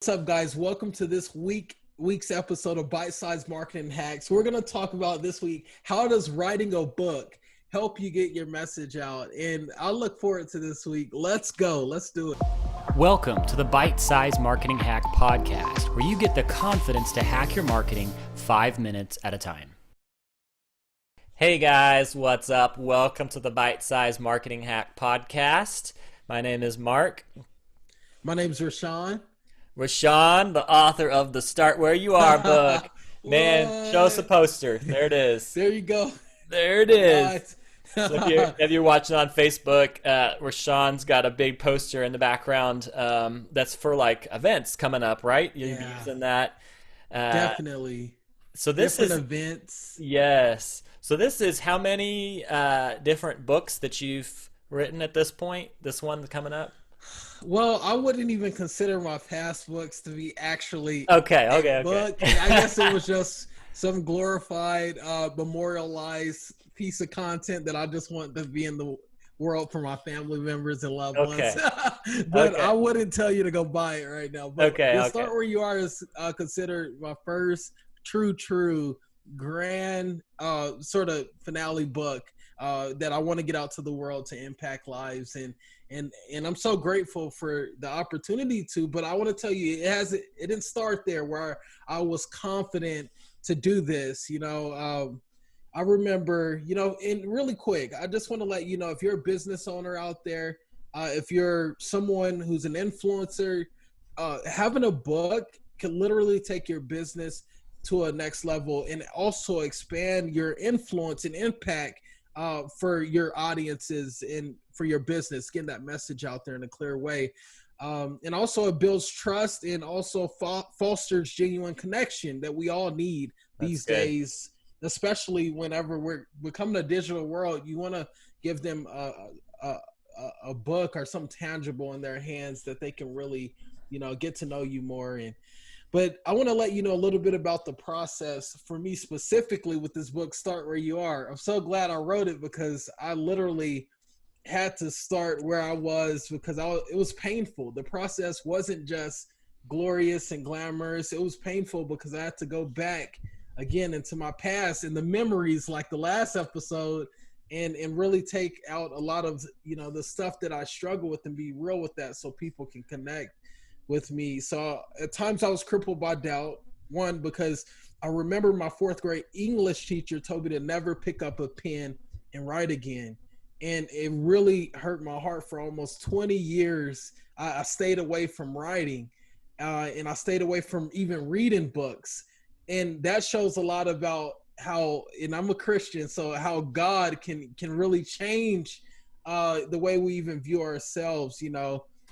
What's up, guys? Welcome to this week's episode of Bite Size Marketing Hacks. We're going to talk about this week, how does writing a book help you get your message out? And I look forward to this week. Let's go. Let's do it. Welcome to the Bite Size Marketing Hack Podcast, where you get the confidence to hack your marketing 5 minutes at a time. Hey guys, what's up? Welcome to the Bite Size Marketing Hack Podcast. My name is Mark. My name's Rashawn. Rashawn, the author of the Start Where You Are book. Man, show us a poster. There it is. There you go. There it is. So if you're watching on Facebook, Rashawn's got a big poster in the background that's for like events coming up, right? You're using that. Definitely. So this different is events. Yes. So this is how many different books that you've written at this point? This one coming up? Well, I wouldn't even consider my past books to be actually okay. book. I guess it was just some glorified, memorialized piece of content that I just want to be in the world for my family members and loved ones. But I wouldn't tell you to go buy it right now. But Start Where You Are is considered my first true grand sort of finale book that I want to get out to the world to impact lives, and I'm so grateful for the opportunity to. But I want to tell you, it didn't start there where I was confident to do this. I remember, and really quick, I just want to let you know, if you're a business owner out there, if you're someone who's an influencer, having a book can literally take your business to a next level and also expand your influence and impact for your audiences and for your business, getting that message out there in a clear way. And also it builds trust and also fosters genuine connection that we all need these days, especially whenever we're becoming a digital world. You want to give them a book or something tangible in their hands that they can really, get to know you more. But I want to let you know a little bit about the process for me specifically with this book, Start Where You Are. I'm so glad I wrote it because I literally had to start where I was because it was painful. The process wasn't just glorious and glamorous. It was painful because I had to go back again into my past and the memories like the last episode and really take out a lot of, the stuff that I struggle with and be real with that so people can connect with me. So at times I was crippled by doubt. One, because I remember my fourth grade English teacher told me to never pick up a pen and write again. And it really hurt my heart. For almost 20 years, I stayed away from writing and I stayed away from even reading books. And that shows a lot about how, and I'm a Christian, so how God can really change the way we even view ourselves.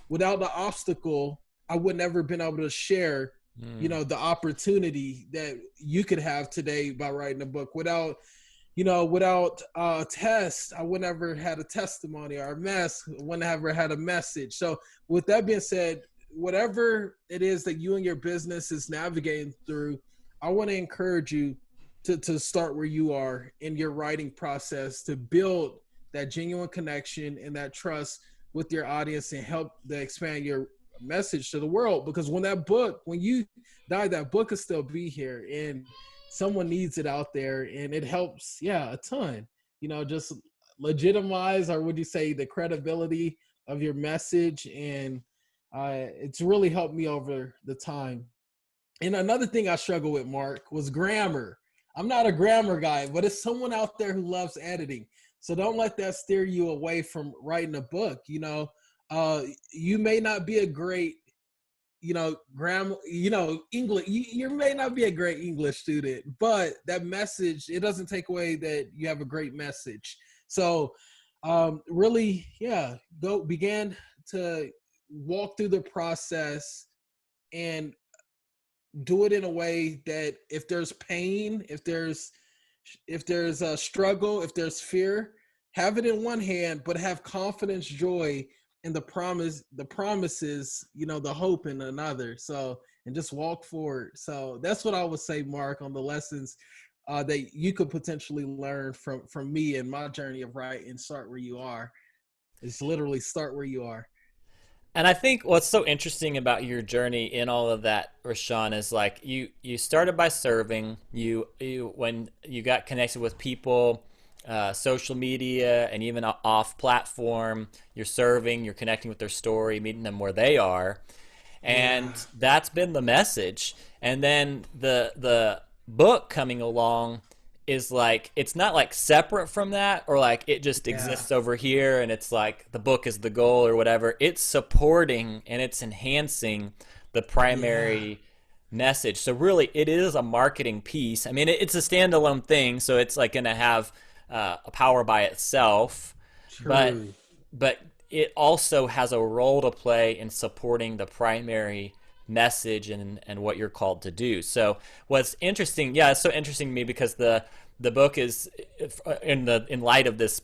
Without the obstacle, I would never been able to share, the opportunity that you could have today by writing a book. Without a test, I would never had a testimony, or a mess, would never had a message. So with that being said, whatever it is that you and your business is navigating through, I want to encourage you to start where you are in your writing process, to build that genuine connection and that trust with your audience and help to expand your message to the world. Because when you die, that book will still be here and someone needs it out there, and it helps a ton, just legitimize, or would you say, the credibility of your message. And it's really helped me over the time. And another thing I struggle with, Mark, was grammar. I'm not a grammar guy, but it's someone out there who loves editing, so don't let that steer you away from writing a book. You may not be a great, grammar, English, you may not be a great English student, but that message, it doesn't take away that you have a great message. So really, began to walk through the process and do it in a way that if there's pain, if there's a struggle, if there's fear, have it in one hand, but have confidence, joy, and the promises, the hope in another. So, and just walk forward. So that's what I would say, Mark, on the lessons that you could potentially learn from me and my journey of writing. Start where you are. It's literally start where you are. And I think what's so interesting about your journey in all of that, Rashawn, is like you started by serving. You when you got connected with people, social media, and even off platform, you're serving. You're connecting with their story, meeting them where they are, and Yeah. that's been the message. And then the book coming along is like, it's not like separate from that, or like it just Yeah. exists over here and it's like the book is the goal or whatever. It's supporting and it's enhancing the Yeah. primary message. So really it is a marketing piece. I mean, it's a standalone thing, so it's like going to have a power by itself, but True. but it also has a role to play in supporting the primary message and what you're called to do. So what's interesting, yeah, it's so interesting to me because the book is in light of this,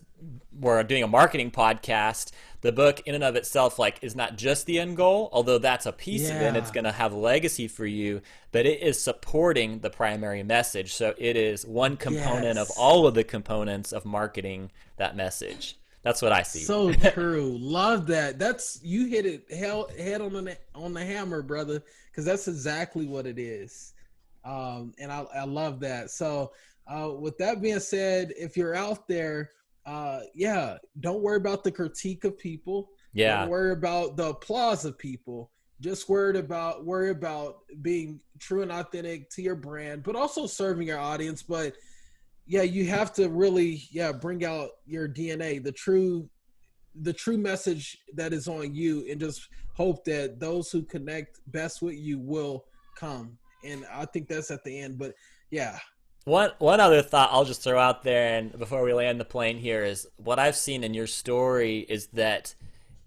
we're doing a marketing podcast. The book in and of itself like is not just the end goal, although that's a piece of it and it's Yeah. going to have legacy for you, but it is supporting the primary message. So it is one component of Yes. all of the components of marketing that message. That's what I see. So true. Love that. That's you hit it head on the hammer, brother. Because that's exactly what it is. And I love that. So, with that being said, if you're out there, yeah, don't worry about the critique of people. Don't Yeah. worry about the applause of people. Just worry about being true and authentic to your brand, but also serving your audience. But yeah, you have to really, yeah, bring out your DNA, the true message that is on you, and just hope that those who connect best with you will come. And I think that's at the end. But yeah. One other thought I'll just throw out there, and before we land the plane here, is what I've seen in your story is that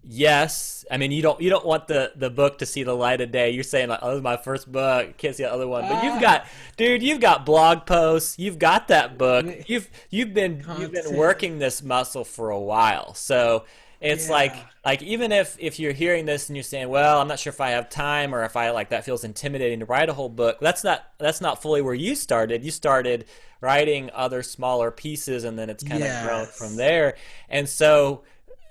yes, I mean you don't want the book to see the light of day. You're saying like, oh, this is my first book, can't see the other one, but Ah, you've got blog posts, you've got that book, man, you've been content. working this muscle for a while, so it's Yeah. like even if you're hearing this and you're saying, well, I'm not sure if I have time, or if I like, that feels intimidating to write a whole book. That's not fully where you started. You started writing other smaller pieces, and then it's kind of grown from Yes. there. And so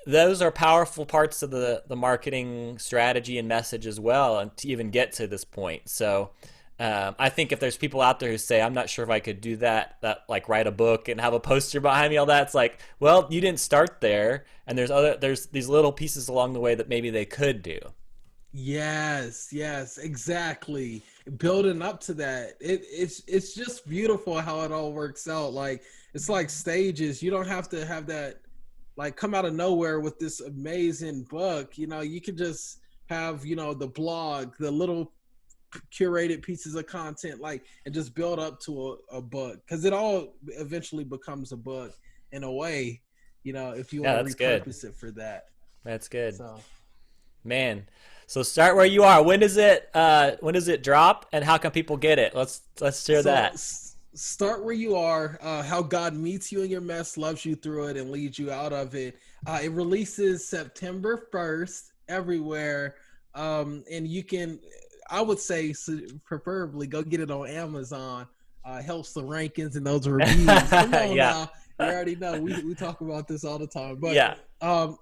those are powerful parts of the marketing strategy and message as well, and to even get to this point. So I think if there's people out there who say, I'm not sure if I could do that like write a book and have a poster behind me, all that, it's like, well, you didn't start there, and there's these little pieces along the way that maybe they could do. Yes, yes, exactly. Building up to that, it's just beautiful how it all works out. Like it's like stages. You don't have to have that like come out of nowhere with this amazing book. You know, you can just have the blog, the little curated pieces of content, like, and just build up to a book, because it all eventually becomes a book in a way. If you want Yeah, to that's good. repurpose it for that. That's good, So. man. So start where you are. When does it drop, and how can people get it? Let's share So that. start where you are. How God meets you in your mess, loves you through it, and leads you out of it. It releases September 1st everywhere, and you can, I would say, preferably go get it on Amazon. Helps the rankings and those reviews. Come on Yeah. now, you already know we talk about this all the time. But Yeah.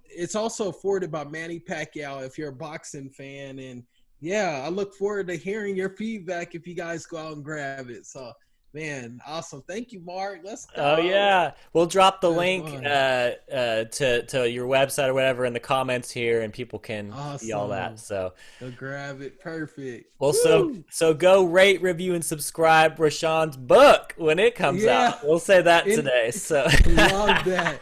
it's also afforded by Manny Pacquiao if you're a boxing fan, and yeah, I look forward to hearing your feedback if you guys go out and grab it. So, man, awesome. Thank you, Mark. Let's Oh go. yeah, we'll drop the That's link fun. to your website or whatever in the comments here, and people can see all that. Awesome. So, Go grab it. Perfect. well, so Woo! so go rate, review, and subscribe Rashawn's book when it comes Yeah. out. We'll say that And today. So, love that.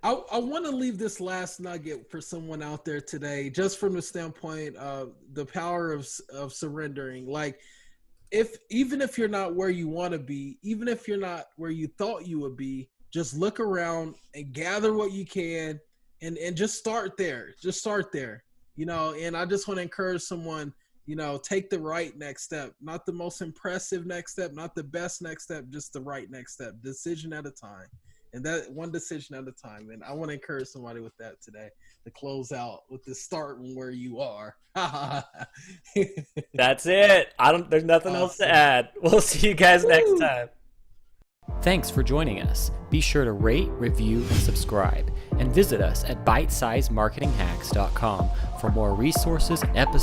I want to leave this last nugget for someone out there today, just from the standpoint of the power of surrendering. Like, if even if you're not where you want to be, even if you're not where you thought you would be, just look around and gather what you can, and just start there. Just start there. And I just want to encourage someone, take the right next step, not the most impressive next step, not the best next step, just the right next step, decision at a time. And that one decision at a time. And I want to encourage somebody with that today, to close out with the starting where you are. that's it. I don't. There's nothing else to Awesome. add. We'll see you guys next Woo! time. Thanks for joining us. Be sure to rate, review, and subscribe. And visit us at bitesizemarketinghacks.com for more resources and episodes